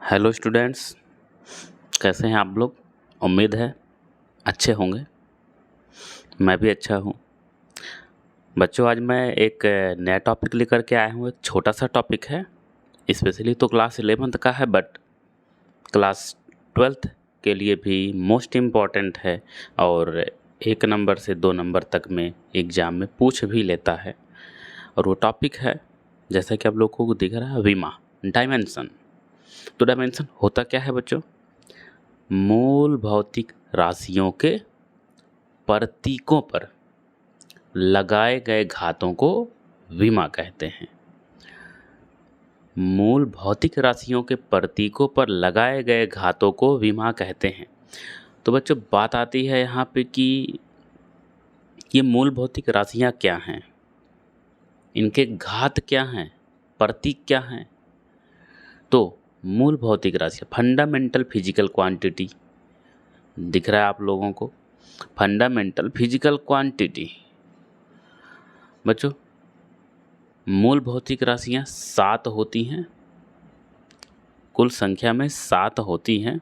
Hello students, कैसे हैं आप लोग। उम्मीद है अच्छे होंगे। मैं भी अच्छा हूँ। बच्चों, आज मैं एक नया टॉपिक लेकर के आया हूँ। एक छोटा सा टॉपिक है, स्पेशली तो क्लास 11th का है, बट क्लास 12th के लिए भी मोस्ट इम्पॉर्टेंट है और 1 नंबर से 2 नंबर तक में एग्ज़ाम में पूछ भी लेता है। और वो टॉपिक है, जैसा कि आप लोगों को दिख रहा है, विमा, डायमेंशन। तो डायमेंशन होता क्या है बच्चों? मूल भौतिक राशियों के प्रतीकों पर लगाए गए घातों को विमा कहते हैं। मूल भौतिक राशियों के प्रतीकों पर लगाए गए घातों को विमा कहते हैं। तो बच्चों, बात आती है यहाँ पे कि ये मूल भौतिक राशियाँ क्या हैं, इनके घात क्या हैं, प्रतीक क्या हैं। तो मूल भौतिक राशियाँ, फंडामेंटल फिजिकल क्वांटिटी दिख रहा है आप लोगों को। फंडामेंटल फिजिकल क्वांटिटी बच्चों, मूल भौतिक राशियाँ 7 होती हैं, कुल संख्या में 7 होती हैं।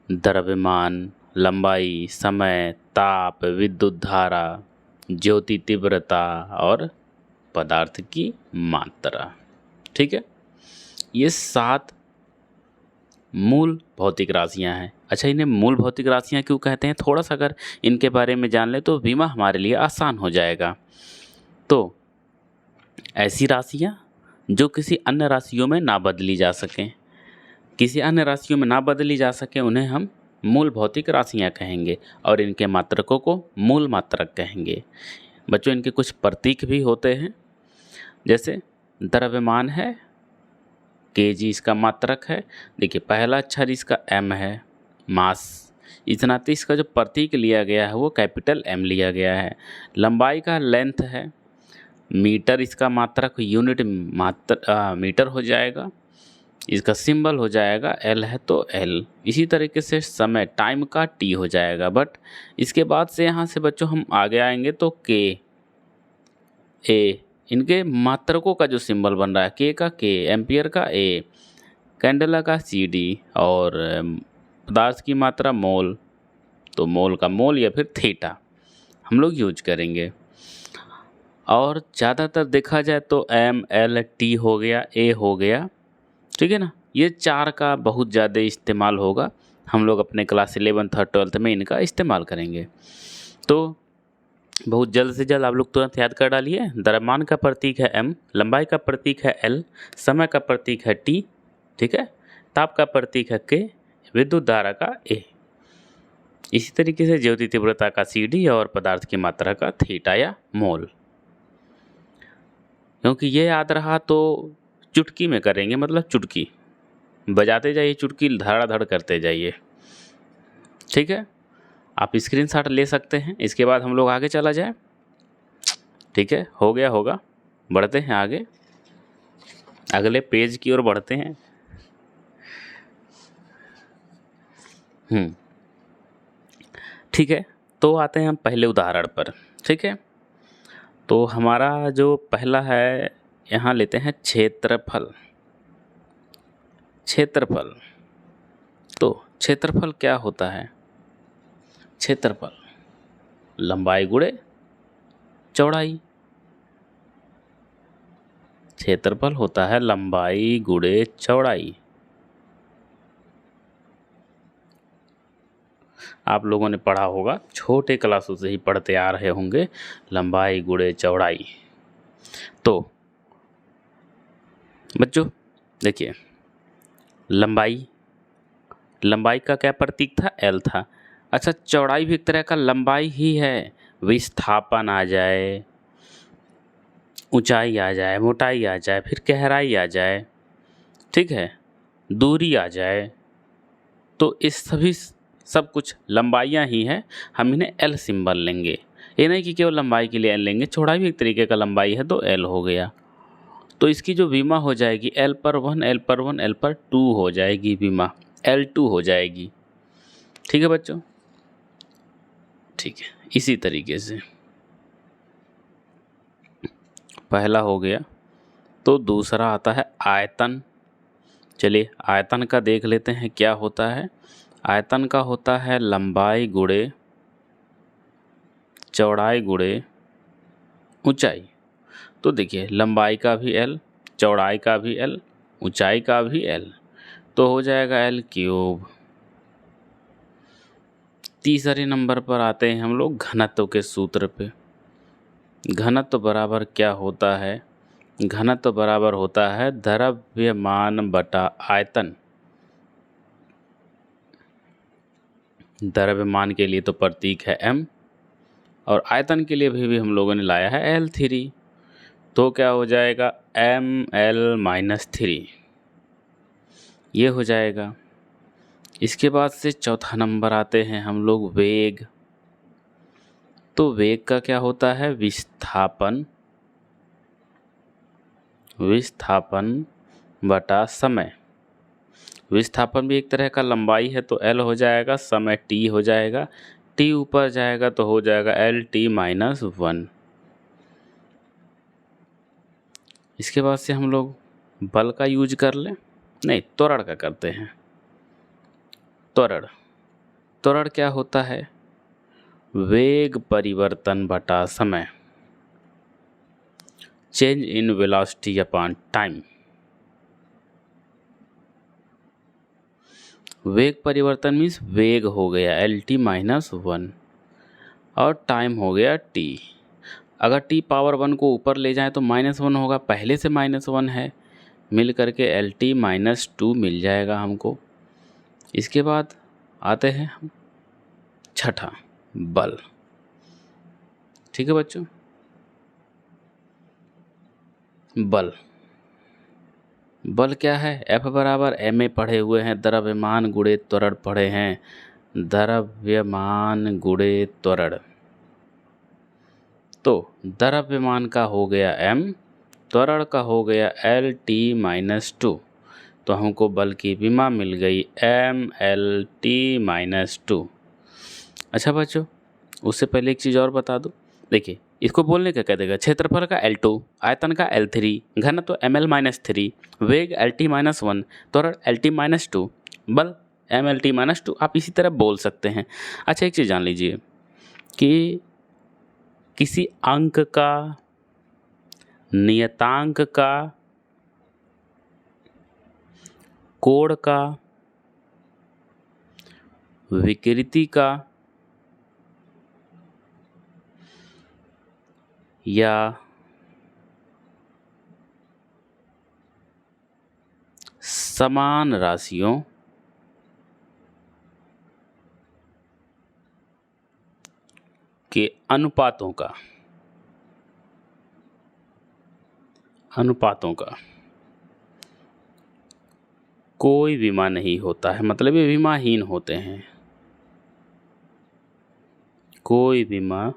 द्रव्यमान, लंबाई, समय, ताप, विद्युत धारा, ज्योति तीव्रता और पदार्थ की मात्रा। ठीक है, ये 7 मूल भौतिक राशियाँ हैं। अच्छा, इन्हें मूल भौतिक राशियाँ क्यों कहते हैं? थोड़ा सा अगर इनके बारे में जान ले तो बीमा हमारे लिए आसान हो जाएगा। तो ऐसी राशियाँ जो किसी अन्य राशियों में ना बदली जा सकें, किसी अन्य राशियों में ना बदली जा सके, उन्हें हम मूल भौतिक राशियाँ कहेंगे और इनके मात्रकों को मूल मात्रक कहेंगे। बच्चों, इनके कुछ प्रतीक भी होते हैं, जैसे द्रव्यमान है, केजी इसका मात्रक है। देखिए, पहला अक्षर इसका एम है, मास। इस नाते इसका जो प्रतीक लिया गया है वो कैपिटल एम लिया गया है। लंबाई का लेंथ है, मीटर इसका मात्रक, यूनिट मीटर हो जाएगा। इसका सिंबल हो जाएगा एल है तो एल। इसी तरीके से समय, टाइम का टी हो जाएगा। बट इसके बाद से यहाँ से बच्चों हम आगे आएंगे तो के, ए, इनके मात्रकों का जो सिंबल बन रहा है, के का के, एम्पियर का ए, कैंडेला का सी डी और पदार्थ की मात्रा मोल, तो मोल का मोल या फिर थीटा हम लोग यूज करेंगे। और ज़्यादातर देखा जाए तो एम, एल, टी हो गया, ए हो गया, ठीक है ना। ये 4 का बहुत ज़्यादा इस्तेमाल होगा। हम लोग अपने क्लास 11th और 12th में इनका इस्तेमाल करेंगे। तो बहुत जल्द से जल्द आप लोग तुरंत याद कर डालिए। द्रव्यमान का प्रतीक है एम, लंबाई का प्रतीक है एल, समय का प्रतीक है टी, ठीक है, ताप का प्रतीक है के, विद्युत धारा का ए, इसी तरीके से ज्योति तीव्रता का सी डी और पदार्थ की मात्रा का थीटा या मोल। क्योंकि ये याद रहा तो चुटकी में करेंगे, मतलब चुटकी बजाते जाइए, चुटकी धड़ाधड़ करते जाइए, ठीक है। आप स्क्रीनशॉट ले सकते हैं, इसके बाद हम लोग आगे चला जाए। ठीक है, हो गया होगा, बढ़ते हैं आगे, अगले पेज की ओर बढ़ते हैं। ठीक है, तो आते हैं हम पहले उदाहरण पर। ठीक है, तो हमारा जो पहला है, यहाँ लेते हैं क्षेत्रफल। क्षेत्रफल, तो क्षेत्रफल क्या होता है? क्षेत्रफल लंबाई गुणे चौड़ाई। क्षेत्रफल होता है लंबाई गुणे चौड़ाई। आप लोगों ने पढ़ा होगा, छोटे क्लासों से ही पढ़ते आ रहे होंगे, लंबाई गुणे चौड़ाई। तो बच्चों देखिए, लंबाई, लंबाई का क्या प्रतीक था? एल था। अच्छा, चौड़ाई भी एक तरह का लंबाई ही है। विस्थापन आ जाए, ऊंचाई आ जाए, मोटाई आ जाए, फिर गहराई आ जाए, ठीक है, दूरी आ जाए, तो इस सभी सब कुछ लंबाइयाँ ही हैं। हम इन्हें एल सिंबल लेंगे। ये नहीं कि केवल लंबाई के लिए एल लेंगे, चौड़ाई भी एक तरीके का लंबाई है तो एल हो गया। तो इसकी जो विमा हो जाएगी एल पर 1, एल पर 1, एल पर 2 हो जाएगी विमा, L2 हो जाएगी। ठीक है बच्चों, ठीक है। इसी तरीके से पहला हो गया, तो दूसरा आता है आयतन। चलिए आयतन का देख लेते हैं क्या होता है। आयतन का होता है लंबाई गुणे चौड़ाई गुणे ऊंचाई। तो देखिए लंबाई का भी L, चौड़ाई का भी L, ऊंचाई का भी L, तो हो जाएगा L³। तीसरे नंबर पर आते हैं हम लोग घनत्व के सूत्र पे। घनत्व बराबर क्या होता है? घनत्व बराबर होता है द्रव्यमान बटा आयतन। द्रव्यमान के लिए तो प्रतीक है m, और आयतन के लिए भी हम लोगों ने लाया है L3। तो क्या हो जाएगा ml-3, ये हो जाएगा। इसके बाद से चौथा नंबर आते हैं हम लोग वेग। तो वेग का क्या होता है? विस्थापन बटा समय। विस्थापन भी एक तरह का लंबाई है तो L हो जाएगा, समय T हो जाएगा, T ऊपर जाएगा तो हो जाएगा LT-1। इसके बाद से हम लोग बल का यूज कर लें, नहीं त्वरण का करते हैं। त्वरण क्या होता है? वेग परिवर्तन बटा समय, change in velocity upon time. वेग परिवर्तन मीन्स वेग हो गया LT-1 और टाइम हो गया T। अगर T पावर 1 को ऊपर ले जाएं तो -1 होगा, पहले से -1 है, मिल करके LT-2 मिल जाएगा हमको। इसके बाद आते हैं हम छठा बल। ठीक है बच्चों, बल क्या है? F बराबर ma पढ़े हुए हैं, द्रव्यमान गुणे त्वरण पढ़े हैं, द्रव्यमान गुणे त्वरण। तो द्रव्यमान का हो गया m, त्वरण का हो गया LT-2, तो हमको बल की विमा मिल गई mLT-2। अच्छा बच्चों, उससे पहले एक चीज़ और बता दूं। देखिए इसको बोलने का क्या देगा? क्षेत्रफल का L2, आयतन का L3, घनत्व ml-3, वेग LT-1, त्वरण LT-2, बल mLT-2। आप इसी तरह बोल सकते हैं। अच्छा एक चीज़ जान लीजिए कि किसी अंक का, नियतांक का, कोण का, विकृति का या समान राशियों के अनुपातों का कोई विमा नहीं होता है, मतलब ये विमाहीन होते हैं, कोई विमा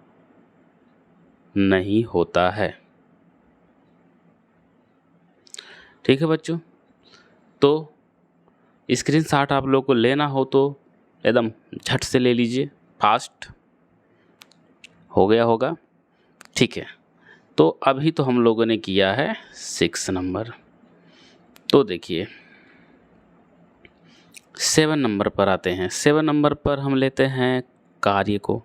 नहीं होता है। ठीक है बच्चों, तो स्क्रीनशॉट आप लोग को लेना हो तो एकदम झट से ले लीजिए, फास्ट हो गया होगा। ठीक है, तो अभी तो हम लोगों ने किया है 6 नंबर। तो देखिए 7 नंबर पर आते हैं। 7 नंबर पर हम लेते हैं कार्य को।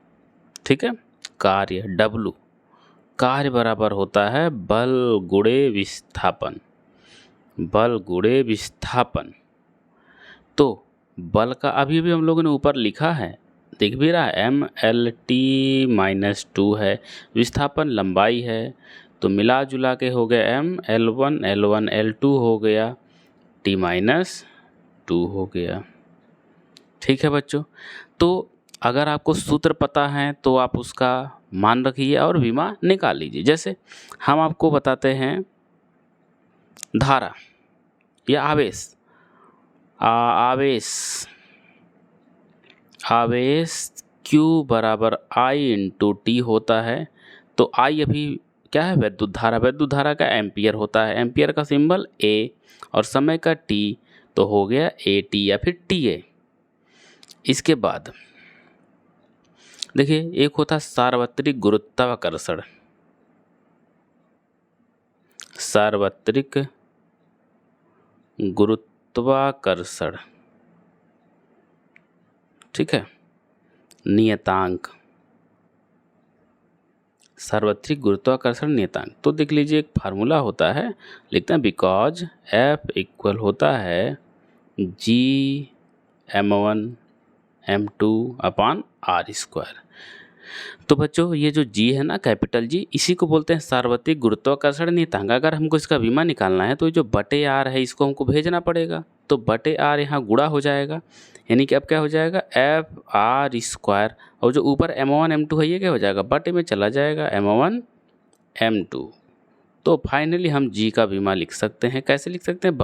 ठीक है, कार्य W, कार्य बराबर होता है बल गुणे विस्थापन। बल गुणे विस्थापन। तो बल का अभी भी हम लोगों ने ऊपर लिखा है, दिख भी रहा है, mLT-2 है, विस्थापन लंबाई है, तो मिला जुला के हो गया mL1 L1 L2 हो गया, T-2 हो गया। ठीक है बच्चों, तो अगर आपको सूत्र पता है तो आप उसका मान रखिए और विमा निकाल लीजिए। जैसे हम आपको बताते हैं धारा या आवेश, आवेश Q बराबर I इंटू टी होता है। तो I अभी क्या है? वैद्युत धारा। वैद्युत धारा का एम्पियर होता है, एम्पियर का सिंबल A और समय का T, तो हो गया AT या फिर TA। इसके बाद देखिए एक होता है सार्वत्रिक गुरुत्वाकर्षण। सार्वत्रिक गुरुत्वाकर्षण, ठीक है, नियतांक, सार्वत्रिक गुरुत्वाकर्षण नियतांक। तो देख लीजिए एक फार्मूला होता है, लिखते हैं बिकॉज F इक्वल होता है G(m1 m2 अपान r²। तो बच्चों ये जो G है ना, कैपिटल G, इसी को बोलते हैं सार्वत्रिक गुरुत्वाकर्षण नियतांक। अगर हमको इसका विमा निकालना है तो ये जो बटे R है इसको हमको भेजना पड़ेगा, तो बटे R यहाँ गुणा हो जाएगा, यानी कि अब क्या हो जाएगा F(r²), और जो ऊपर m1 m2 है ये क्या हो जाएगा, बटे में चला जाएगा m1 m2। तो फाइनली हम G का विमा लिख सकते हैं। कैसे लिख सकते हैं,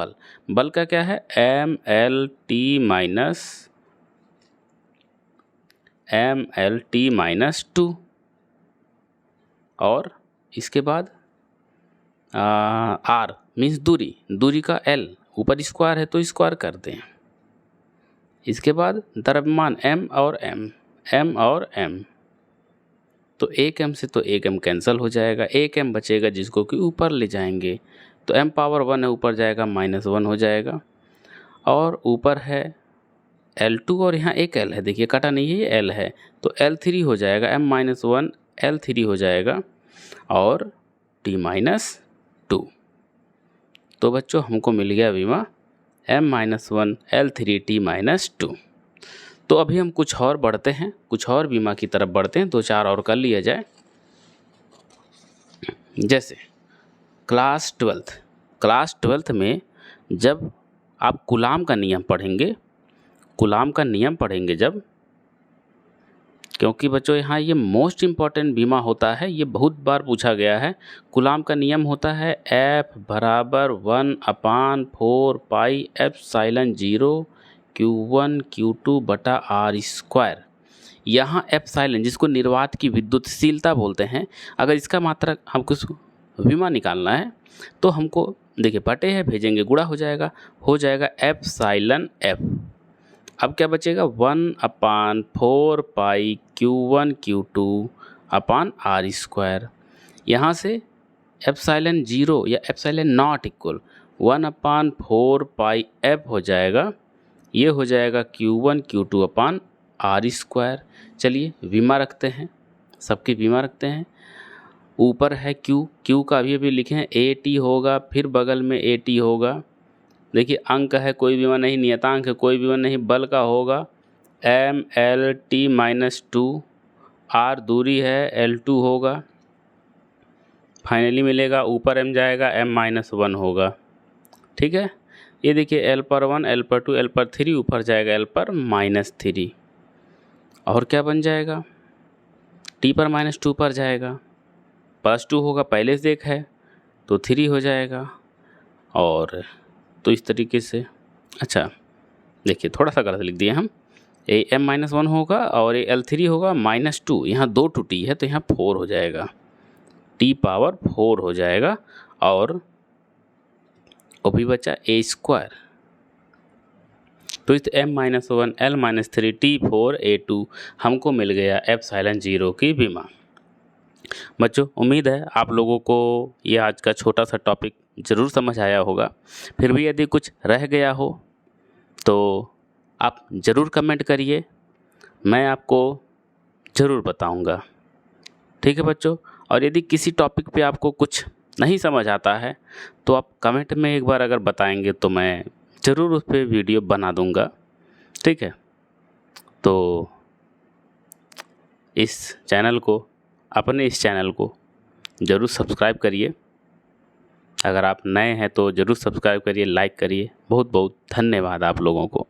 बल का क्या है mLT-2, और इसके बाद R मीन्स दूरी का L, ऊपर स्क्वायर है तो स्क्वायर कर दें। इसके बाद द्रव्यमान M और M, तो एक M से तो एक M कैंसिल हो जाएगा, एक M बचेगा जिसको कि ऊपर ले जाएंगे, तो m⁻1 है ऊपर जाएगा -1 हो जाएगा, और ऊपर है L2 और यहाँ एक L है, देखिए कटा नहीं है, ये L है, तो L3 हो जाएगा, m-1 L3 हो जाएगा, और T-2। तो बच्चों हमको मिल गया विमा m-1 L3 T-2। तो अभी हम कुछ और बढ़ते हैं, कुछ और बीमा की तरफ बढ़ते हैं, 2-4 और कर लिया जाए। जैसे क्लास 12th में जब आप कूलाम का नियम पढ़ेंगे जब, क्योंकि बच्चों यहाँ ये मोस्ट इम्पॉर्टेंट बीमा होता है, ये बहुत बार पूछा गया है। कूलाम का नियम होता है F बराबर 1/4πε0 Q1 Q2 बटा r²। यहाँ एप्सिलॉन जिसको निर्वात की विद्युतशीलता बोलते हैं, अगर इसका मात्रा हमको विमा निकालना है तो हमको देखिए बटे है, भेजेंगे गुणा हो जाएगा एप्सिलॉन F। अब क्या बचेगा 1/4π Q1 Q2 अपान r²। यहाँ से एप्सिलॉन 0 या एप्सिलॉन नॉट इक्वल 1/4πf हो जाएगा, ये हो जाएगा Q1 Q2 अपान r²। चलिए विमा रखते हैं, सबकी विमा रखते हैं। ऊपर है Q का अभी लिखें AT होगा, फिर बगल में AT होगा। देखिए अंक है, कोई विमा नहीं, नियतांक है, कोई विमा नहीं, बल का होगा mLT-2, R दूरी है, L2 होगा, फाइनली मिलेगा, ऊपर M जाएगा, m-1 होगा, ठीक है। ये देखिए L/1 L/2 L/3, ऊपर जाएगा L/-3, और क्या बन जाएगा T/-2 पर जाएगा, +2 होगा, पहले से एक है तो 3 हो जाएगा, और तो इस तरीके से। अच्छा देखिए थोड़ा सा गलत लिख दिए हम, ये m-1 होगा और ये L3 होगा -2, यहाँ 2 T है तो यहाँ 4 हो जाएगा, T⁴ हो जाएगा, और भी बचा a²। तो इस m-1 L-3 T4 A2 हमको मिल गया एप्सिलॉन 0 की विमा। बच्चों उम्मीद है आप लोगों को ये आज का छोटा सा टॉपिक ज़रूर समझ आया होगा। फिर भी यदि कुछ रह गया हो तो आप ज़रूर कमेंट करिए, मैं आपको ज़रूर बताऊंगा, ठीक है बच्चों। और यदि किसी टॉपिक पे आपको कुछ नहीं समझ आता है तो आप कमेंट में एक बार अगर बताएंगे तो मैं ज़रूर उस पर वीडियो बना दूंगा, ठीक है। तो इस चैनल को ज़रूर सब्सक्राइब करिए, अगर आप नए हैं तो ज़रूर सब्सक्राइब करिए, लाइक करिए। बहुत बहुत धन्यवाद आप लोगों को।